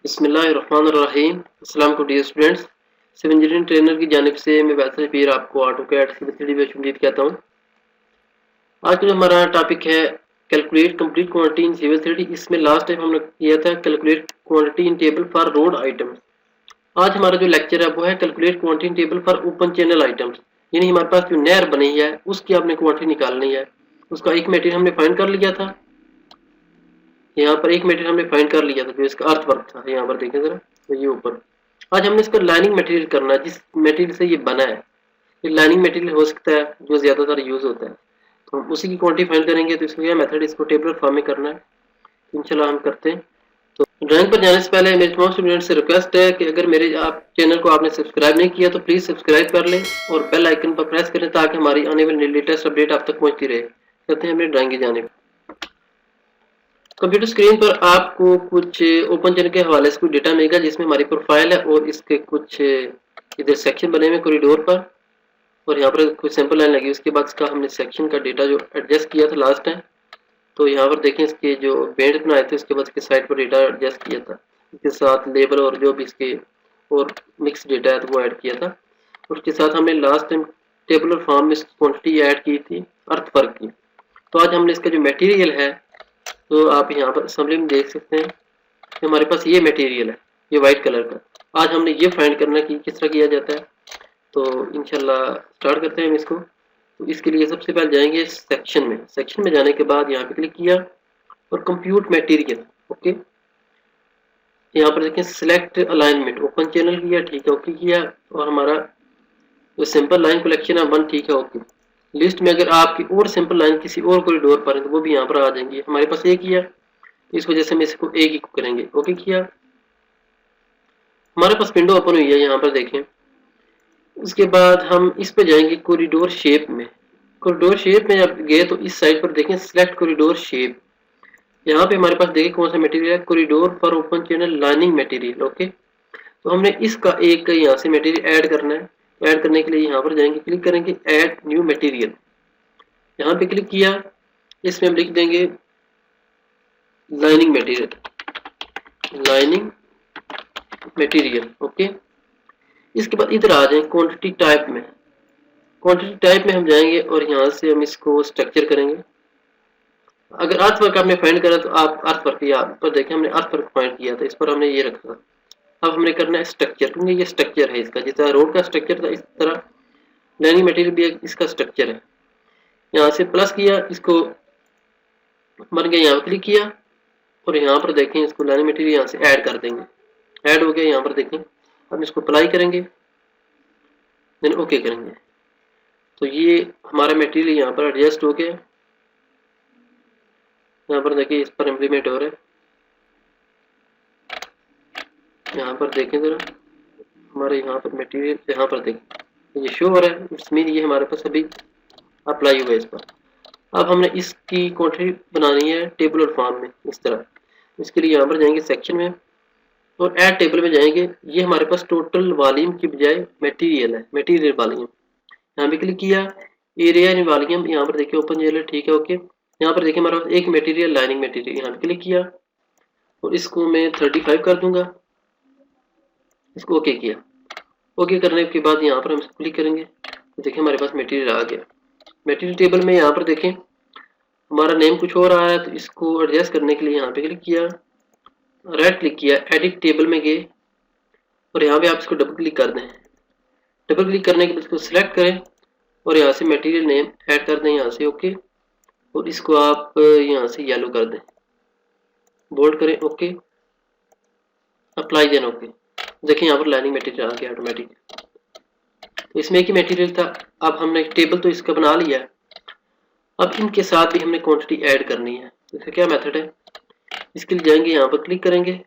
बिस्मिल्लाहिर्रहमानिर्रहीम। अस्सलाम वालेकुम dear students. Civil engineering trainer की जानिब से मैं वैसे फिर आपको ऑटोकैड सिविल 3D में खुश कहता हूँ। आज का जो हमारा टॉपिक है calculate complete quantity in civil 3D। इसमें लास्ट टाइम हमने किया था calculate quantity in table for road items. आज हमारा जो लेक्चर है वो है calculate quantity in table for open channel items. यानी हमारे पास जो नहर बनी है उसकी आपने क्वांटिटी निकालनी है। उसका एक मटेरियल हमने फाइंड कर लिया था। यहाँ पर एक मटेरियल हमने फाइंड कर लिया था जो इसका अर्थ वर्क था। यहाँ पर देखें जरा, तो ये ऊपर आज हमने इसका लाइनिंग मटेरियल करना है जिस मटेरियल से ये बना है। ये लाइनिंग मटेरियल हो सकता है जो ज्यादातर यूज होता है, तो हम उसी की क्वांटिटी फाइंड करेंगे। तो इसको क्या मेथड, इसको टेबलर फॉर्म में करना है। इंशाल्लाह हम करते हैं। तो ड्राइंग पर जाने से पहले मेरे तमाम स्टूडेंट से रिक्वेस्ट है कि अगर मेरे आप चैनल को आपने सब्सक्राइब नहीं किया तो प्लीज सब्सक्राइब कर लें और बेल आइकन पर प्रेस करें ताकि हमारी आने वाली लेटेस्ट अपडेट आप तक पहुंचती रहे। कहते हैं मेरी ड्राइंग की जानिब। कंप्यूटर स्क्रीन पर आपको कुछ ओपन चैनल के हवाले से कुछ डेटा मिलेगा जिसमें हमारी प्रोफाइल है और इसके कुछ इधर सेक्शन बने हुए कॉरिडोर पर, और यहाँ पर कुछ सैंपल लाइन लगी। उसके बाद इसका हमने सेक्शन का डेटा जो एडजस्ट किया था लास्ट टाइम, तो यहाँ पर देखें इसके जो बेंड बनाए थे उसके बाद इसके साइड पर डेटा एडजस्ट किया था। इसके साथ लेबल और जो भी इसके और मिक्स डेटा है तो वो ऐड किया था। और उसके साथ हमने लास्ट टाइम टेबुलर फॉर्म में क्वांटिटी ऐड की थी अर्थ वर्क की। तो आज हमने इसका जो मटेरियल है, तो आप यहाँ पर असेंबली में देख सकते हैं कि हमारे पास ये मटेरियल है, ये वाइट कलर का। आज हमने ये फाइंड करना कि किस तरह किया जाता है। तो इंशाल्लाह स्टार्ट करते हैं हम इसको। तो इसके लिए सबसे पहले जाएंगे सेक्शन में जाने के बाद यहाँ पे क्लिक किया और कंप्यूट मटेरियल। ओके, यहाँ पर देखें सिलेक्ट अलाइनमेंट ओपन चैनल किया, ठीक है, ओके किया। और हमारा जो सिंपल लाइन कलेक्शन है 1, ठीक है, ओके। लिस्ट में अगर आपकी और सिंपल लाइन किसी और कॉरिडोर पर है तो वो भी यहाँ पर आ जाएंगी। हमारे पास एक ही है, इस वजह से हम इसको एक ही करेंगे, ओके किया। हमारे पास विंडो ओपन हुई है, यहाँ पर देखें। उसके बाद हम इस पे जाएंगे कॉरिडोर शेप में। कॉरिडोर शेप में जब गए तो इस साइड पर देखें सिलेक्ट कॉरिडोर शेप। यहाँ पे हमारे पास देखें कौन सा मटेरियल है, corridor for open channel lining material. Okay, तो हमने इसका एक यहाँ से मटेरियल ऐड करना है। ऐड करने के लिए यहाँ पर जाएंगे, क्लिक करेंगे ऐड न्यू मटेरियल। यहाँ पे क्लिक किया, इसमें हम लिख देंगे lining material, lining material. Okay, इसके बाद इधर आ जाए क्वांटिटी टाइप में। क्वांटिटी टाइप में हम जाएंगे और यहाँ से हम इसको स्ट्रक्चर करेंगे। अगर अर्थ वर्क आपने फाइंड करा तो आप अर्थ वर्क यहाँ पर देखें, हमने अर्थ वर्क फाइंड किया था, इस पर हमने ये रखा था। अब हमने करना है स्ट्रक्चर, क्योंकि ये स्ट्रक्चर है इसका, जिस तरह रोड का स्ट्रक्चर था इस तरह लाइनिंग मटेरियल भी इसका स्ट्रक्चर है। यहाँ से प्लस किया, इसको बन गया, यहाँ पर क्लिक किया और यहाँ पर देखें इसको लाइनिंग मटेरियल यहाँ से ऐड कर देंगे। ऐड हो गया, यहाँ पर देखें। अब इसको अप्लाई करेंगे, देन ओके करेंगे। तो ये हमारा मटेरियल यहाँ पर एडजस्ट हो गया। यहाँ पर देखिए इस पर इम्प्लीमेंट हो रहा है। यहाँ पर देखें जरा, हमारे यहाँ पर मटेरियल यहाँ पर देखें ये शो हो रहा है, इट्स मीन ये हमारे पास अभी अप्लाई हुआ है इस पर। अब हमने इसकी क्वांटिटी बनानी है टेबल और फॉर्म में इस तरह। इसके लिए यहाँ पर जाएंगे सेक्शन में और ऐड टेबल में जाएंगे। ये हमारे पास टोटल वॉल्यूम की बजाय मटेरियल है, मटेरियल वॉल्यूम। यहाँ पे क्लिक किया, एरिया इन वॉल्यूम, यहाँ पर देखिए ओपन जेल, ठीक है, ओके। यहाँ पर देखिए हमारे पास एक मटेरियल लाइनिंग मटेरियल। यहाँ पे क्लिक किया और इसको मैं 35 कर दूंगा, इसको ओके किया। ओके करने के बाद यहाँ पर हम इसको क्लिक करेंगे तो देखिए हमारे पास मटेरियल आ गया। मटेरियल टेबल में यहाँ पर देखें हमारा नेम कुछ और आ रहा है, तो इसको एडजस्ट करने के लिए यहाँ पे क्लिक किया, राइट क्लिक किया, एडिट टेबल में गए और यहाँ पे आप इसको डबल क्लिक कर दें। डबल क्लिक करने के बाद इसको सिलेक्ट करें और यहाँ से मटेरियल नेम ऐड कर दें यहाँ से, ओके। और इसको आप यहाँ से येलो कर दें, बोल्ड करें, ओके, अप्लाई देन, ओके। देखिए यहाँ पर लाइनिंग मटेरियल आ गया ऑटोमेटिक। तो इसमें एक ही मटेरियल था। अब हमने टेबल तो इसका बना लिया है, अब इनके साथ भी हमने क्वांटिटी ऐड करनी है। तो इसका क्या मेथड है, इसके लिए जाएंगे, यहाँ पर क्लिक करेंगे,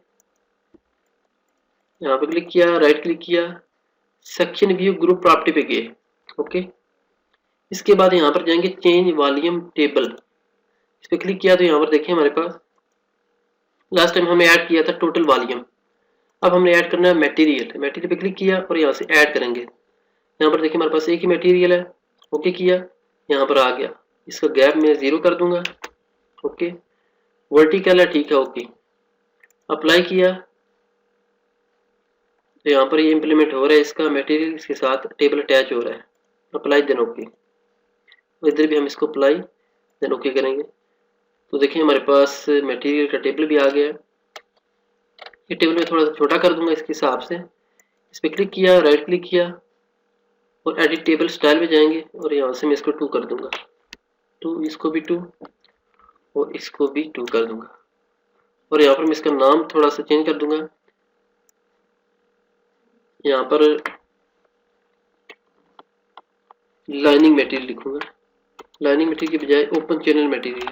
यहाँ पर क्लिक किया, राइट क्लिक किया, सेक्शन व्यू ग्रुप प्रॉपर्टी पे गए, ओके। इसके बाद यहाँ पर जाएंगे चेंज वॉल्यूम टेबल, इस पर क्लिक किया तो यहाँ पर देखिए हमारे पास लास्ट टाइम हमें ऐड किया था टोटल वॉल्यूम। अब हमने ऐड करना है मटेरियल, मटेरियल पे क्लिक किया और यहाँ से ऐड करेंगे। यहाँ पर देखिए हमारे पास एक ही मटेरियल है, ओके किया, यहाँ पर आ गया। इसका गैप मैं 0 कर दूंगा, ओके। वर्टिकल है, ठीक है, ओके, अप्लाई किया, तो यहाँ पर ये इम्प्लीमेंट हो रहा है, इसका मटेरियल इसके साथ टेबल अटैच हो रहा है। अप्लाई देन ओके, इधर भी हम इसको अप्लाई देन ओके करेंगे। तो देखिए हमारे पास मटेरियल का टेबल भी आ गया है। ये टेबल में थोड़ा सा छोटा कर दूंगा इसके हिसाब से। इस पर क्लिक किया, राइट क्लिक किया और एडिट टेबल स्टाइल में जाएंगे और यहाँ से मैं इसको 2 कर दूंगा, 2, इसको भी 2 और इसको भी 2 कर दूंगा। और यहाँ पर मैं इसका नाम थोड़ा सा चेंज कर दूंगा। यहाँ पर लाइनिंग मटेरियल लिखूंगा, लाइनिंग मटेरियल की बजाय open channel material,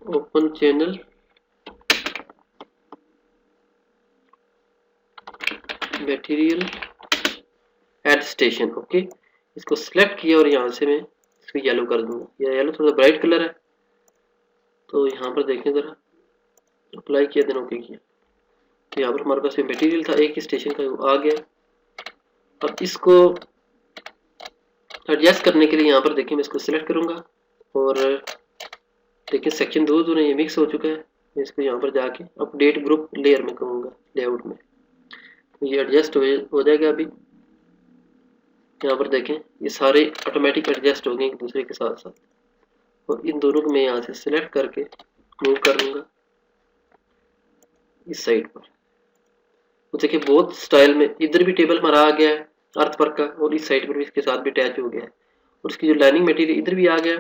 open channel material add station. Okay, इसको सिलेक्ट किया और यहाँ से मैं इसको येलो कर दूंगा। यह येलो थोड़ा ब्राइट कलर है, तो यहाँ पर देखें ज़रा, अप्लाई किया देन ओके किया। तो यहाँ पर हमारे पास ये मटेरियल था एक ही स्टेशन का, वो आ गया। अब इसको एडजस्ट करने के लिए यहाँ पर देखिए मैं इसको सिलेक्ट करूँगा और देखिए सेक्शन 2 जो है ये मिक्स हो चुका है। मैं इसको यहाँ पर जाके अपडेट ग्रुप लेयर में कहूँगा, लेआउट में, तो ये एडजस्ट हो जाएगा। अभी यहाँ पर देखें ये सारे ऑटोमेटिक एडजस्ट हो गए एक दूसरे के साथ साथ। और इन दोनों को मैं यहाँ से सिलेक्ट करके मूव कर लूँगा इस साइड पर। तो देखिए बहुत स्टाइल में इधर भी टेबल हमारा आ गया है अर्थ वर्क का, और इस साइड पर भी इसके साथ भी अटैच हो गया है। और इसकी जो लाइनिंग मटेरियल इधर भी आ गया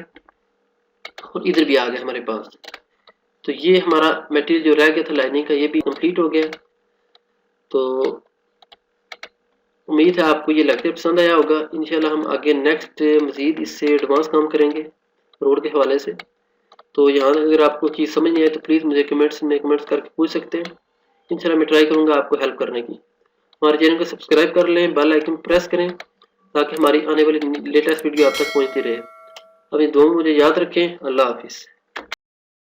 और इधर भी आ गया हमारे पास। तो ये हमारा मटेरियल जो रह गया था लाइनिंग का, ये भी कंप्लीट हो गया। तो उम्मीद है आपको ये लेक्चर पसंद आया होगा। इंशाल्लाह हम आगे नेक्स्ट मज़ीद इससे एडवांस काम करेंगे रोड के हवाले से। तो यहाँ अगर आपको चीज़ समझ नहीं आए तो प्लीज़ मुझे कमेंट्स करके पूछ सकते हैं। इंशाल्लाह मैं ट्राई करूँगा आपको हेल्प करने की। हमारे चैनल को सब्सक्राइब कर लें, बेल आइकन प्रेस करें ताकि हमारी आने वाली लेटेस्ट वीडियो आप तक पहुँचती रहे। अभी दुआ में मुझे याद रखें। अल्लाह हाफिज़।